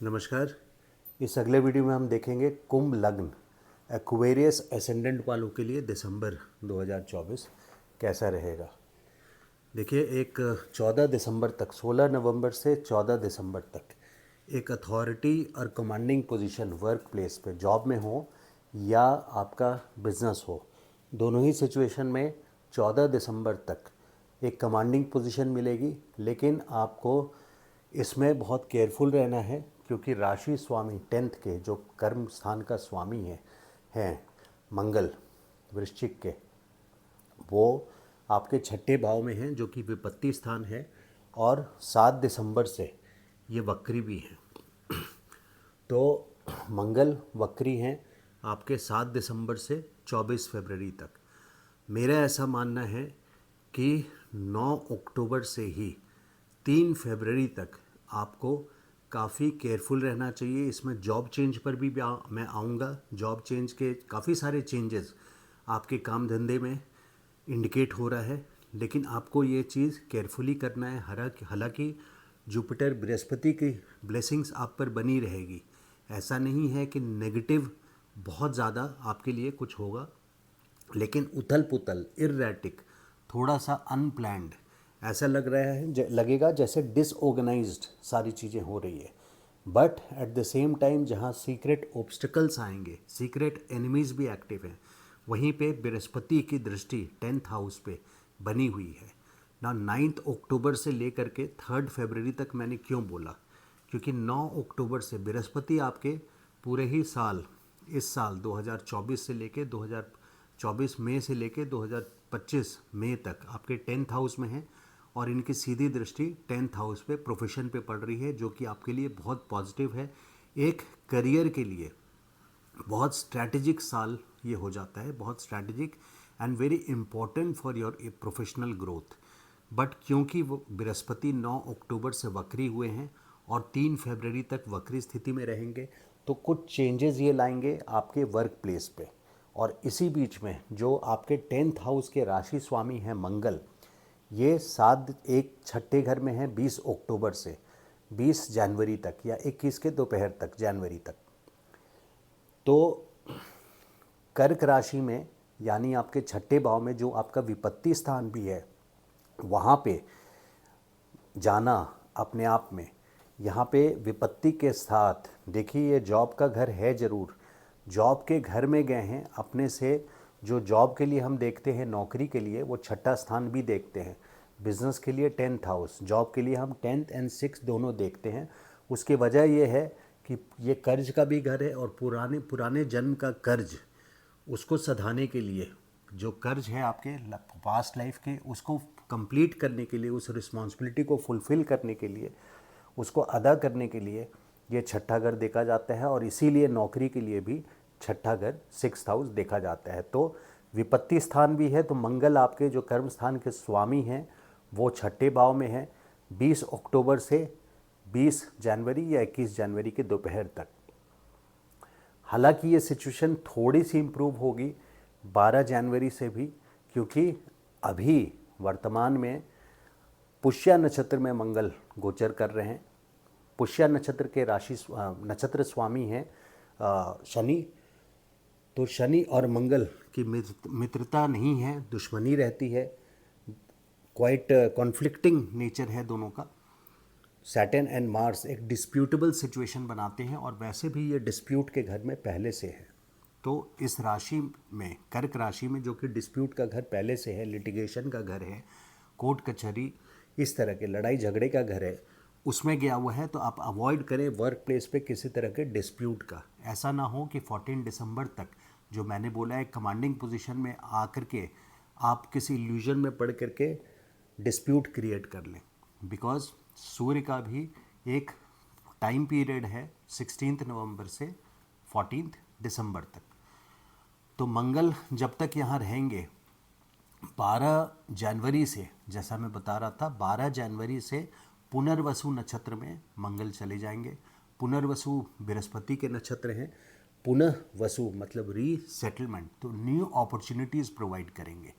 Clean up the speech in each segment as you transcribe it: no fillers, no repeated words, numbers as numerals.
नमस्कार। इस अगले वीडियो में हम देखेंगे कुंभ लग्न एक्वेरियस एसेंडेंट वालों के लिए दिसंबर 2024 कैसा रहेगा। देखिए, एक 14 दिसंबर तक, 16 नवंबर से 14 दिसंबर तक एक अथॉरिटी और कमांडिंग पोजीशन वर्क प्लेस पे जॉब में हो या आपका बिजनेस हो, दोनों ही सिचुएशन में 14 दिसंबर तक एक कमांडिंग पोजीशन मिलेगी। लेकिन आपको इसमें बहुत केयरफुल रहना है, क्योंकि राशि स्वामी 10th के जो कर्म स्थान का स्वामी हैं मंगल वृश्चिक के, वो आपके छठे भाव में हैं जो कि विपत्ति स्थान है, और 7 दिसंबर से ये वक्री भी हैं। तो मंगल वक्री हैं आपके 7 दिसंबर से 24 फरवरी तक। मेरा ऐसा मानना है कि 9 अक्टूबर से ही 3 फरवरी तक आपको काफ़ी केयरफुल रहना चाहिए। इसमें जॉब चेंज पर भी मैं आऊँगा। जॉब चेंज के काफ़ी सारे चेंजेस आपके काम धंधे में इंडिकेट हो रहा है, लेकिन आपको ये चीज़ केयरफुली करना है। हालांकि जुपिटर बृहस्पति की ब्लेसिंग्स आप पर बनी रहेगी। ऐसा नहीं है कि नेगेटिव बहुत ज़्यादा आपके लिए कुछ होगा, लेकिन उथल पुथल, इर्रेटिक, थोड़ा सा अनप्लैंड ऐसा लग रहा है, लगेगा जैसे डिसऑर्गेनाइज्ड सारी चीज़ें हो रही है। But at the same time जहाँ सीक्रेट ऑब्स्टिकल्स आएंगे, सीक्रेट एनिमीज़ भी एक्टिव हैं, वहीं पे बृहस्पति की दृष्टि 10th हाउस पे बनी हुई है ना। 9 अक्टूबर से लेकर के 3 फरवरी तक मैंने क्यों बोला, क्योंकि 9 अक्टूबर से बृहस्पति आपके पूरे ही साल, इस साल 2024 से लेके 2024 मई से लेके 2025 मई तक आपके 10th हाउस में है, और इनकी सीधी दृष्टि 10th हाउस पे प्रोफेशन पे पड़ रही है, जो कि आपके लिए बहुत पॉजिटिव है। एक करियर के लिए बहुत स्ट्रैटेजिक साल ये हो जाता है, बहुत strategic and very important for your professional growth. But क्योंकि वो बृहस्पति 9 अक्टूबर से वक्री हुए हैं और 3 फरवरी तक वक्री स्थिति में रहेंगे, तो कुछ चेंजेस ये लाएंगे आपके वर्क प्लेस पे। और इसी बीच में जो आपके 10th हाउस के राशि स्वामी हैं मंगल, ये 7 एक छठे घर में है 20 अक्टूबर से 20 जनवरी तक, या 21 के दोपहर तक, जनवरी तक। तो कर्क राशि में, यानी आपके छठे भाव में जो आपका विपत्ति स्थान भी है, वहाँ पे जाना अपने आप में, यहाँ पे विपत्ति के साथ, देखिए ये जॉब का घर है ज़रूर, जॉब के घर में गए हैं अपने से। जो जॉब के लिए हम देखते हैं, नौकरी के लिए, वो छठा स्थान भी देखते हैं। बिजनेस के लिए 10th हाउस, जॉब के लिए हम 10th एंड 6th दोनों देखते हैं। उसकी वजह ये है कि ये कर्ज का भी घर है, और पुराने पुराने जन्म का कर्ज, उसको सधाने के लिए, जो कर्ज है आपके पास्ट लाइफ के, उसको कंप्लीट करने के लिए, उस रिस्पॉन्सिबिलिटी को फुलफ़िल करने के लिए, उसको अदा करने के लिए ये छठा घर देखा जाता है। और इसीलिए नौकरी के लिए भी छठा घर 6th हाउस देखा जाता है। तो विपत्ति स्थान भी है, तो मंगल आपके जो कर्म स्थान के स्वामी हैं वो छठे भाव में है 20 अक्टूबर से 20 जनवरी या 21 जनवरी के दोपहर तक। हालांकि ये सिचुएशन थोड़ी सी इम्प्रूव होगी 12 जनवरी से भी, क्योंकि अभी वर्तमान में पुष्य नक्षत्र में मंगल गोचर कर रहे हैं। पुष्य नक्षत्र के नक्षत्र स्वामी हैं शनि। तो शनि और मंगल की मित्रता नहीं है, दुश्मनी रहती है, क्वाइट कॉन्फ्लिक्टिंग नेचर है दोनों का। सैटर्न एंड मार्स एक डिस्प्यूटेबल सिचुएशन बनाते हैं, और वैसे भी ये डिस्प्यूट के घर में पहले से है। तो इस राशि में, कर्क राशि में, जो कि डिस्प्यूट का घर पहले से है, लिटिगेशन का घर है, कोर्ट कचहरी, इस तरह के लड़ाई झगड़े का घर है, उसमें गया हुआ है। तो आप अवॉइड करें वर्क प्लेस पे किसी तरह के डिस्प्यूट का। ऐसा ना हो कि 14 दिसंबर तक, जो मैंने बोला है, कमांडिंग पोजीशन में आकर के आप किसी इल्यूजन में पड़ करके डिस्प्यूट क्रिएट कर लें। बिकॉज सूर्य का भी एक टाइम पीरियड है 16 नवंबर से 14 दिसंबर तक। तो मंगल जब तक यहाँ रहेंगे, 12 जनवरी से, जैसा मैं बता रहा था, 12 जनवरी से पुनर्वसु नक्षत्र में मंगल चले जाएंगे। पुनर्वसु बृहस्पति के नक्षत्र हैं। पुनः वसु मतलब रीसेटलमेंट, तो न्यू अपॉर्चुनिटीज़ प्रोवाइड करेंगे।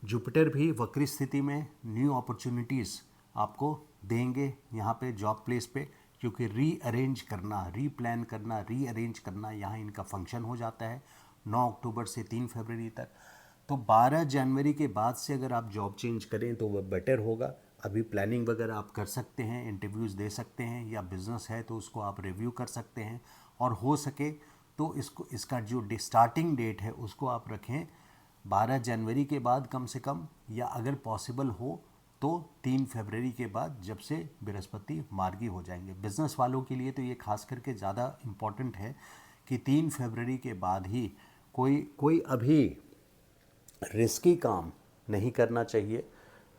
जुपिटर भी वक्री स्थिति में न्यू अपॉर्चुनिटीज़ आपको देंगे यहाँ पे जॉब प्लेस पे, क्योंकि रीअरेंज करना, रीप्लान करना, रीअरेंज करना यहाँ इनका फंक्शन हो जाता है 9 अक्टूबर से 3 फरवरी तक। तो 12 जनवरी के बाद से अगर आप जॉब चेंज करें तो वह बेटर होगा। अभी प्लानिंग वगैरह आप कर सकते हैं, इंटरव्यूज़ दे सकते हैं, या बिज़नेस है तो उसको आप रिव्यू कर सकते हैं, और हो सके तो इसका जो स्टार्टिंग डेट है उसको आप रखें 12 जनवरी के बाद कम से कम, या अगर पॉसिबल हो तो 3 फरवरी के बाद, जब से बृहस्पति मार्गी हो जाएंगे। बिज़नेस वालों के लिए तो ये खास करके ज़्यादा इम्पॉर्टेंट है कि 3 फरवरी के बाद ही कोई अभी रिस्की काम नहीं करना चाहिए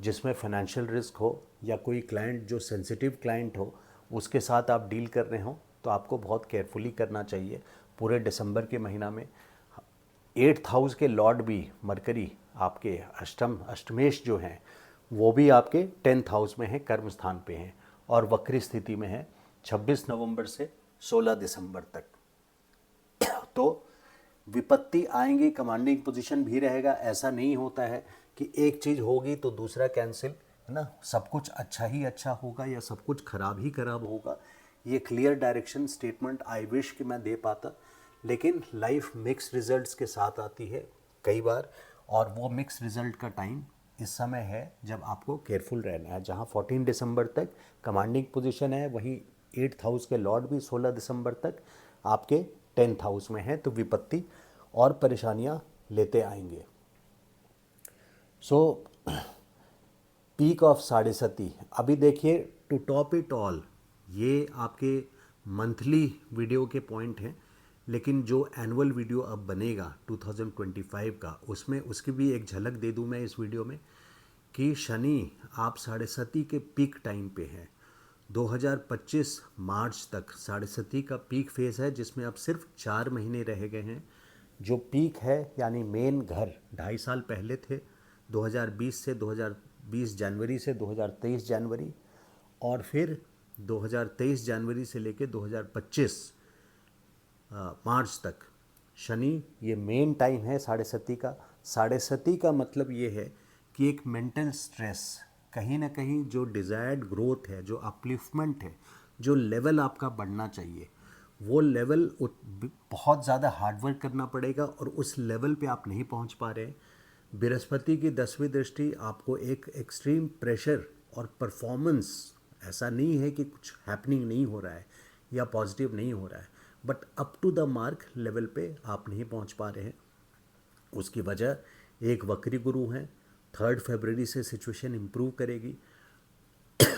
जिसमें फाइनेंशियल रिस्क हो, या कोई क्लाइंट जो सेंसिटिव क्लाइंट हो उसके साथ आप डील कर रहे हो तो आपको बहुत केयरफुली करना चाहिए। पूरे दिसंबर के महीना में 8th हाउस के लॉर्ड भी मरकरी आपके अष्टमेश जो हैं वो भी आपके 10th हाउस में है, कर्म स्थान पे हैं, और वक्री स्थिति में है 26 नवंबर से 16 दिसंबर तक। तो विपत्ति आएंगी, कमांडिंग पोजीशन भी रहेगा। ऐसा नहीं होता है कि एक चीज़ होगी तो दूसरा कैंसिल, है ना, सब कुछ अच्छा ही अच्छा होगा या सब कुछ खराब ही खराब होगा। ये clear direction statement I wish कि मैं दे पाता, लेकिन लाइफ मिक्स रिजल्ट्स के साथ आती है कई बार, और वो मिक्स रिजल्ट का टाइम इस समय है जब आपको केयरफुल रहना है। जहाँ 14 दिसंबर तक कमांडिंग पोजीशन है, वहीं 8th हाउस के लॉर्ड भी 16 दिसंबर तक आपके 10th हाउस में है, तो विपत्ति और परेशानियां लेते आएंगे। सो पीक ऑफ साढ़े सती। अभी देखिए, टू टॉप इट ऑल, ये आपके मंथली वीडियो के पॉइंट हैं, लेकिन जो एनुअल वीडियो अब बनेगा 2025 का, उसमें उसकी भी एक झलक दे दूं मैं इस वीडियो में, कि शनि आप साढ़े सती के पीक टाइम पे हैं। 2025 मार्च तक साढ़े सती का पीक फेज़ है, जिसमें अब सिर्फ 4 महीने रह गए हैं। जो पीक है यानी मेन घर 2.5 साल पहले थे, 2020 जनवरी से 2023 जनवरी, और फिर 2023 जनवरी से लेकर 2025 मार्च तक शनि, ये मेन टाइम है साढ़े सती का। साढ़े सती का मतलब ये है कि एक मेंटल स्ट्रेस, कहीं ना कहीं जो डिज़ायर्ड ग्रोथ है, जो अपलिफ्टमेंट है, जो लेवल आपका बढ़ना चाहिए, वो लेवल बहुत ज़्यादा हार्डवर्क करना पड़ेगा, और उस लेवल पे आप नहीं पहुंच पा रहे। बृहस्पति की 10वीं दृष्टि आपको एक एक्सट्रीम प्रेशर और परफॉर्मेंस, ऐसा नहीं है कि कुछ हैपनिंग नहीं हो रहा है या पॉजिटिव नहीं हो रहा है, but up to the mark level पे आप नहीं पहुंच पा रहे हैं। उसकी वजह एक वक्री गुरु हैं। 3 फरवरी से सिचुएशन इम्प्रूव करेगी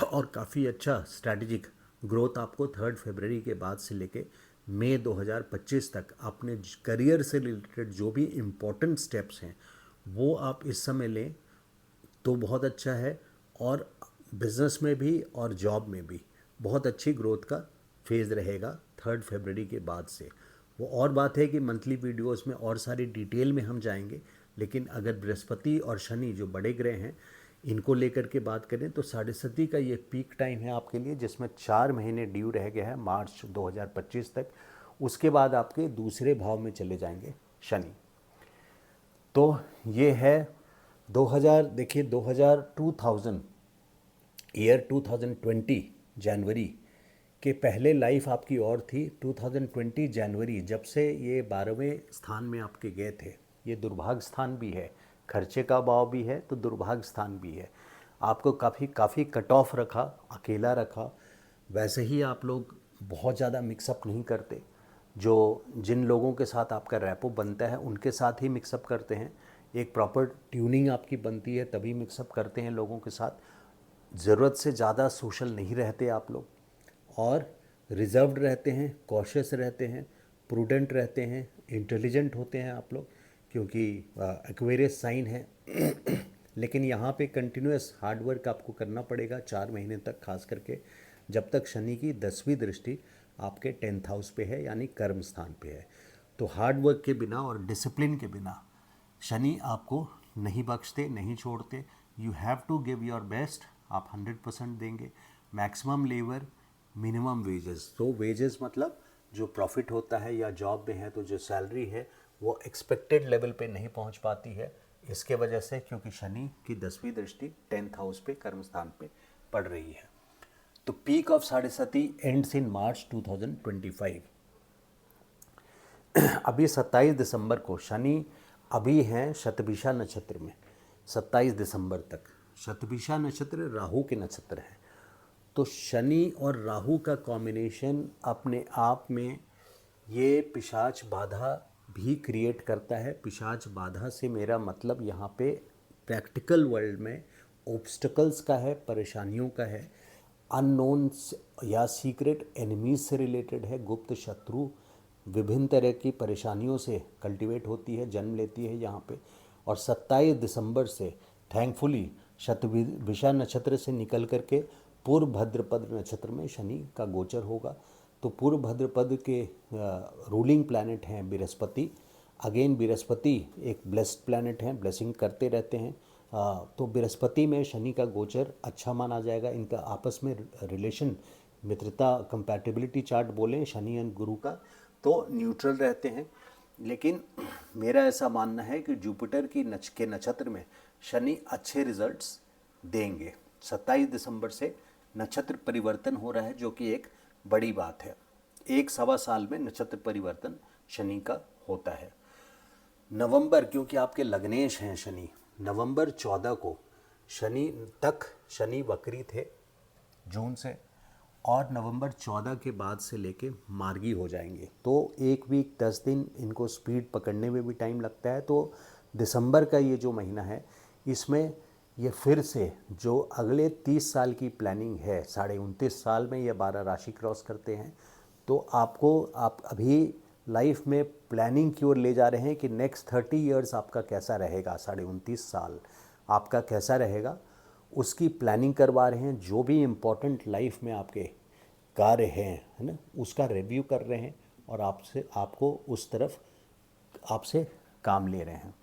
और काफ़ी अच्छा स्ट्रैटेजिक ग्रोथ आपको 3 फरवरी के बाद से लेके मई 2025 तक अपने करियर से रिलेटेड जो भी इम्पोर्टेंट स्टेप्स हैं वो आप इस समय लें तो बहुत अच्छा है। और बिज़नेस में भी और जॉब में भी बहुत अच्छी ग्रोथ का फेज़ रहेगा 3 फरवरी के बाद से। वो और बात है कि मंथली वीडियोस में और सारी डिटेल में हम जाएंगे, लेकिन अगर बृहस्पति और शनि जो बड़े ग्रह हैं इनको लेकर के बात करें तो साढ़े सती का ये पीक टाइम है आपके लिए, जिसमें 4 महीने ड्यू रह गया है मार्च 2025 तक। उसके बाद आपके दूसरे भाव में चले जाएंगे शनि। तो ये है 2000, देखिए 2000 ईयर 2020 जनवरी के पहले लाइफ आपकी और थी। 2020 जनवरी जब से ये 12वें स्थान में आपके गए थे, ये दुर्भाग्य स्थान भी है, खर्चे का भाव भी है तो दुर्भाग्य स्थान भी है। आपको काफ़ी कट ऑफ रखा, अकेला रखा। वैसे ही आप लोग बहुत ज़्यादा मिक्सअप नहीं करते, जो जिन लोगों के साथ आपका रैपो बनता है उनके साथ ही मिक्सअप करते हैं। एक प्रॉपर ट्यूनिंग आपकी बनती है तभी मिक्सअप करते हैं लोगों के साथ। ज़रूरत से ज़्यादा सोशल नहीं रहते आप लोग, और रिजर्व्ड रहते हैं, कॉशियस रहते हैं, प्रूडेंट रहते हैं, इंटेलिजेंट होते हैं आप लोग, क्योंकि एक्वेरियस साइन है। लेकिन यहाँ पे कंटिन्यूस हार्डवर्क आपको करना पड़ेगा 4 महीने तक, खास करके जब तक शनि की 10वीं दृष्टि आपके 10th हाउस पे है यानी कर्म स्थान पे है। तो हार्डवर्क के बिना और डिसिप्लिन के बिना शनि आपको नहीं बख्शते, नहीं छोड़ते। You have to give your best, आप 100% देंगे। Maximum labour, minimum wages. तो वेजेस मतलब जो प्रॉफिट होता है या जॉब में है तो जो सैलरी है वो एक्सपेक्टेड लेवल पे नहीं पहुंच पाती है, इसके वजह से, क्योंकि शनि की 10वीं दृष्टि 10th हाउस पे कर्म स्थान पे पड़ रही है। तो पीक ऑफ साढ़ेसाती एंड्स इन मार्च 2025। अभी 27 दिसंबर को शनि अभी हैं शतभिषा नक्षत्र में, 27 दिसंबर तक। शतभिषा नक्षत्र राहु के नक्षत्र है, तो शनि और राहु का कॉम्बिनेशन अपने आप में ये पिशाच बाधा भी क्रिएट करता है। पिशाच बाधा से मेरा मतलब यहाँ पे प्रैक्टिकल वर्ल्ड में ऑब्स्टकल्स का है, परेशानियों का है, अननोन या सीक्रेट एनिमीज से रिलेटेड है। गुप्त शत्रु विभिन्न तरह की परेशानियों से कल्टीवेट होती है, जन्म लेती है यहाँ पे। और 27 दिसंबर से थैंकफुली शतभिषा नक्षत्र से निकल करके पूर्व भद्रपद नक्षत्र में शनि का गोचर होगा। तो पूर्व भद्रपद के रूलिंग प्लैनेट हैं बृहस्पति। अगेन बृहस्पति एक ब्लेस्ड प्लैनेट हैं, ब्लेसिंग करते रहते हैं। तो बृहस्पति में शनि का गोचर अच्छा माना जाएगा। इनका आपस में रिलेशन, मित्रता, कंपैटिबिलिटी चार्ट बोलें शनि एंड गुरु का, तो न्यूट्रल रहते हैं। लेकिन मेरा ऐसा मानना है कि जुपिटर के नक्षत्र में शनि अच्छे रिजल्ट्स देंगे। 27 दिसंबर से नक्षत्र परिवर्तन हो रहा है, जो कि एक बड़ी बात है। 1-1.25 साल में नक्षत्र परिवर्तन शनि का होता है। नवंबर, क्योंकि आपके लग्नेश हैं शनि, नवंबर 14 को शनि तक शनि वक्री थे जून से, और नवंबर 14 के बाद से लेके मार्गी हो जाएंगे। तो 1 वीक 10 दिन इनको स्पीड पकड़ने में भी टाइम लगता है। तो दिसंबर का ये जो महीना है, इसमें ये फिर से जो अगले 30 साल की प्लानिंग है, 29.5 साल में ये 12 राशि क्रॉस करते हैं। तो आप अभी लाइफ में प्लानिंग की ओर ले जा रहे हैं कि नेक्स्ट 30 इयर्स आपका कैसा रहेगा, 29.5 साल आपका कैसा रहेगा, उसकी प्लानिंग करवा रहे हैं। जो भी इम्पोर्टेंट लाइफ में आपके कार्य हैं, है ना, उसका रिव्यू कर रहे हैं और आपको उस तरफ आपसे काम ले रहे हैं।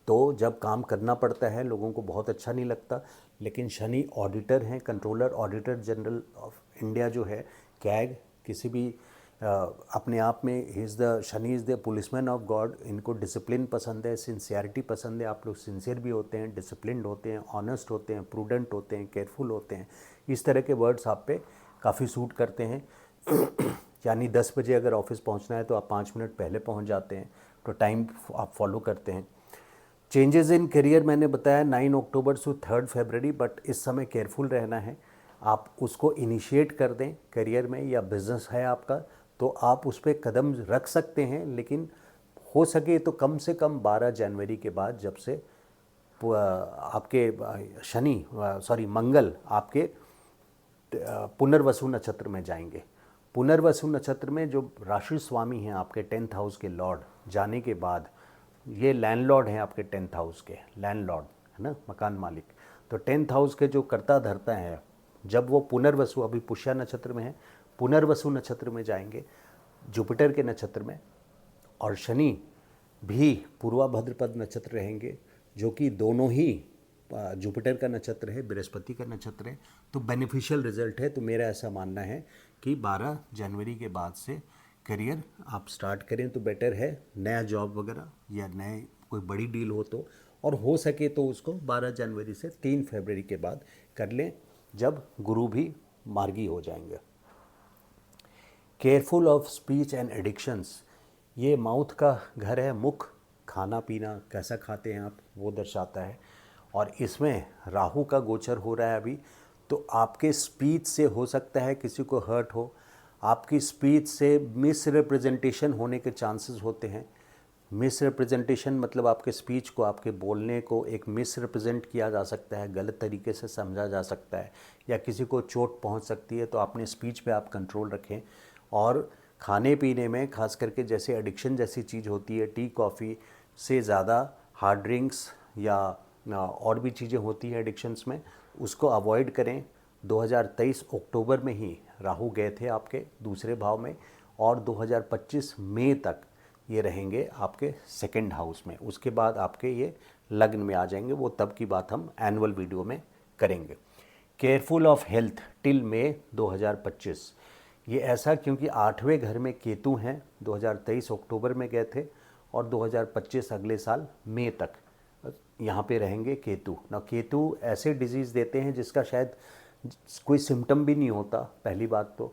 तो जब काम करना पड़ता है लोगों को बहुत अच्छा नहीं लगता, लेकिन शनि ऑडिटर हैं, controller auditor general of India जो है, कैग, किसी भी अपने आप में Shani is the policeman of God. इनको डिसिप्लिन पसंद है, सिंसियरिटी पसंद है। आप लोग सिंसियर भी होते हैं, डिसिप्लिन्ड होते हैं, ऑनेस्ट होते हैं, प्रूडेंट होते हैं, केयरफुल होते हैं। इस तरह के वर्ड्स आप पे काफ़ी सूट करते हैं। यानी 10 बजे अगर ऑफिस पहुंचना है तो आप 5 मिनट पहले पहुंच जाते हैं, तो टाइम आप फॉलो करते हैं। चेंजेस इन करियर मैंने बताया 9 अक्टूबर से 3 फरवरी, बट इस समय केयरफुल रहना है। आप उसको इनिशिएट कर दें करियर में, या बिज़नेस है आपका तो आप उस पर कदम रख सकते हैं, लेकिन हो सके तो कम से कम 12 जनवरी के बाद, जब से आपके मंगल आपके पुनर्वसु नक्षत्र में जाएंगे। पुनर्वसु नक्षत्र में जो राशि स्वामी हैं आपके 10th हाउस के लॉर्ड जाने के बाद, ये लैंडलॉर्ड हैं आपके 10th हाउस के, लैंडलॉर्ड है ना, मकान मालिक। तो 10th हाउस के जो कर्ता धर्ता हैं, जब वो पुनर्वसु, अभी पुष्या नक्षत्र में है, पुनर्वसु नक्षत्र में जाएंगे जुपिटर के नक्षत्र में, और शनि भी पूर्वा भद्रपद नक्षत्र रहेंगे, जो कि दोनों ही जुपिटर का नक्षत्र है, बृहस्पति का नक्षत्र है। तो बेनिफिशियल रिजल्ट है। तो मेरा ऐसा मानना है कि 12 जनवरी के बाद से करियर आप स्टार्ट करें तो बेटर है। नया जॉब वगैरह या नए कोई बड़ी डील हो तो, और हो सके तो उसको 12 जनवरी से 3 फरवरी के बाद कर लें, जब गुरु भी मार्गी हो जाएंगे। Careful of speech and addictions, ये माउथ का घर है, मुख, खाना पीना कैसा खाते हैं आप, वो दर्शाता है। और इसमें राहु का गोचर हो रहा है अभी, तो आपके स्पीच से हो सकता है किसी को हर्ट हो, आपकी स्पीच से मिस रिप्रेजेंटेशन होने के चांसेस होते हैं। मिस रिप्रेजेंटेशन मतलब आपके स्पीच को, आपके बोलने को एक मिस रिप्रेजेंट किया जा सकता है, गलत तरीके से समझा जा सकता है, या किसी को चोट पहुंच सकती है। तो अपने स्पीच पे आप कंट्रोल रखें। और खाने पीने में खास करके जैसे एडिक्शन जैसी चीज़ होती है, टी कॉफ़ी से ज़्यादा हार्ड ड्रिंक्स या और भी चीज़ें होती हैं एडिक्शंस में, उसको अवॉइड करें। 2023 अक्टूबर में ही राहु गए थे आपके दूसरे भाव में, और 2025 मई तक ये रहेंगे आपके 2nd हाउस में। उसके बाद आपके ये लग्न में आ जाएंगे, वो तब की बात हम एनुअल वीडियो में करेंगे। Careful of health till May 2025, ये ऐसा क्योंकि 8वें घर में केतु हैं, 2023 अक्टूबर में गए थे, और 2025 अगले साल मई तक यहाँ पे रहेंगे केतु। ना केतु ऐसे डिजीज़ देते हैं जिसका शायद कोई सिम्टम भी नहीं होता, पहली बात तो,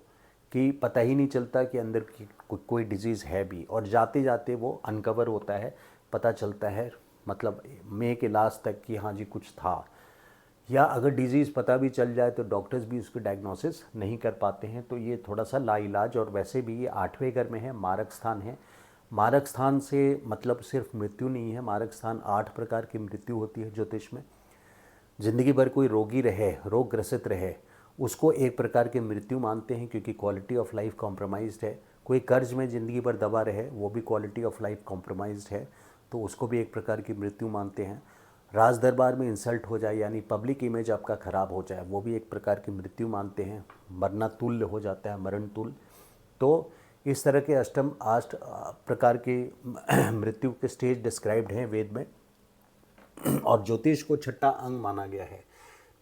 कि पता ही नहीं चलता कि अंदर की कोई डिजीज़ है भी, और जाते जाते वो अनकवर होता है, पता चलता है मतलब मई के लास्ट तक कि हाँ जी कुछ था। या अगर डिजीज़ पता भी चल जाए तो डॉक्टर्स भी उसको डायग्नोसिस नहीं कर पाते हैं, तो ये थोड़ा सा लाइलाज। और वैसे भी ये 8वें घर में है, मारक स्थान है। मारक स्थान से मतलब सिर्फ मृत्यु नहीं है, मारक स्थान 8 प्रकार की मृत्यु होती है ज्योतिष में। ज़िंदगी भर कोई रोगी रहे, रोग ग्रसित रहे, उसको एक प्रकार की मृत्यु मानते हैं, क्योंकि क्वालिटी ऑफ लाइफ कॉम्प्रोमाइज़्ड है। कोई कर्ज में ज़िंदगी भर दबा रहे, वो भी क्वालिटी ऑफ लाइफ कॉम्प्रोमाइज़्ड है, तो उसको भी एक प्रकार की मृत्यु मानते हैं। राज दरबार में इंसल्ट हो जाए, यानी पब्लिक इमेज आपका ख़राब हो जाए, वो भी एक प्रकार की मृत्यु मानते हैं। मरना तुल्य हो जाता है, मरण तुल्य। तो इस तरह के अष्टम 8 प्रकार की मृत्यु के स्टेज डिस्क्राइब्ड हैं वेद में। और ज्योतिष को छठा अंग माना गया है,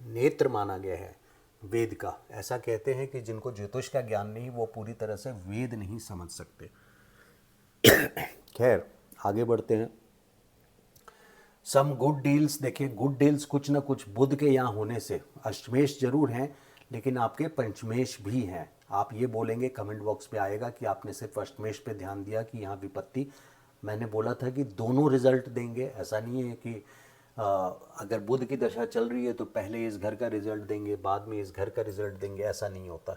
नेत्र माना गया है वेद का। ऐसा कहते हैं कि जिनको ज्योतिष का ज्ञान नहीं, वो पूरी तरह से वेद नहीं समझ सकते। खैर, आगे बढ़ते हैं। सम गुड डील्स, देखिए गुड डील्स कुछ ना कुछ बुध के यहाँ होने से, अष्टमेश जरूर हैं लेकिन आपके पंचमेश भी हैं। आप ये बोलेंगे, कमेंट बॉक्स पे आएगा कि आपने सिर्फ अष्टमेश पे ध्यान दिया कि यहाँ विपत्ति। मैंने बोला था कि दोनों रिजल्ट देंगे, ऐसा नहीं है कि अगर बुध की दशा चल रही है तो पहले इस घर का रिजल्ट देंगे बाद में इस घर का रिजल्ट देंगे, ऐसा नहीं होता।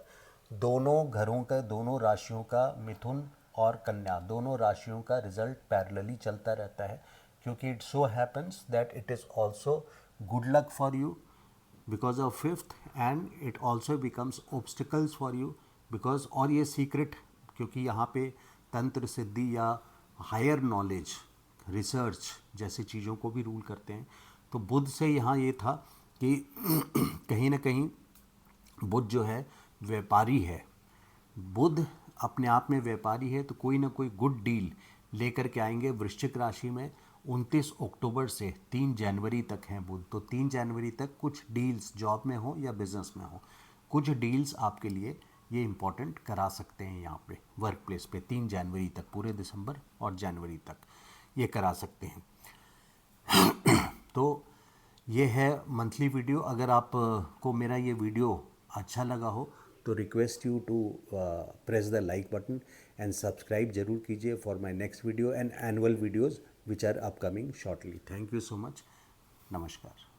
दोनों घरों का, दोनों राशियों का, मिथुन और कन्या दोनों राशियों का रिजल्ट पैरेलली चलता रहता है, क्योंकि it so happens that it is also good luck for you because of fifth, and it also becomes obstacles for you because, और ये सीक्रेट, क्योंकि यहाँ पे तंत्र सिद्धि या हायर नॉलेज, रिसर्च जैसी चीज़ों को भी रूल करते हैं। तो बुध से यहाँ ये था कि कहीं ना कहीं बुध जो है व्यापारी है। बुध अपने आप में व्यापारी है, तो कोई ना कोई गुड डील लेकर के आएंगे। वृश्चिक राशि में 29 अक्टूबर से 3 जनवरी तक हैं बुध, तो 3 जनवरी तक कुछ डील्स जॉब में हो या बिजनेस में हो, कुछ डील्स आपके लिए ये इम्पोर्टेंट करा सकते हैं। यहाँ पे वर्क प्लेस पे 3 जनवरी तक, पूरे दिसंबर और जनवरी तक ये करा सकते हैं। तो ये है मंथली वीडियो। अगर आप को मेरा ये वीडियो अच्छा लगा हो तो request you to press the like button and subscribe जरूर कीजिए for my next video and annual videos which are upcoming shortly. Thank you so much. नमस्कार।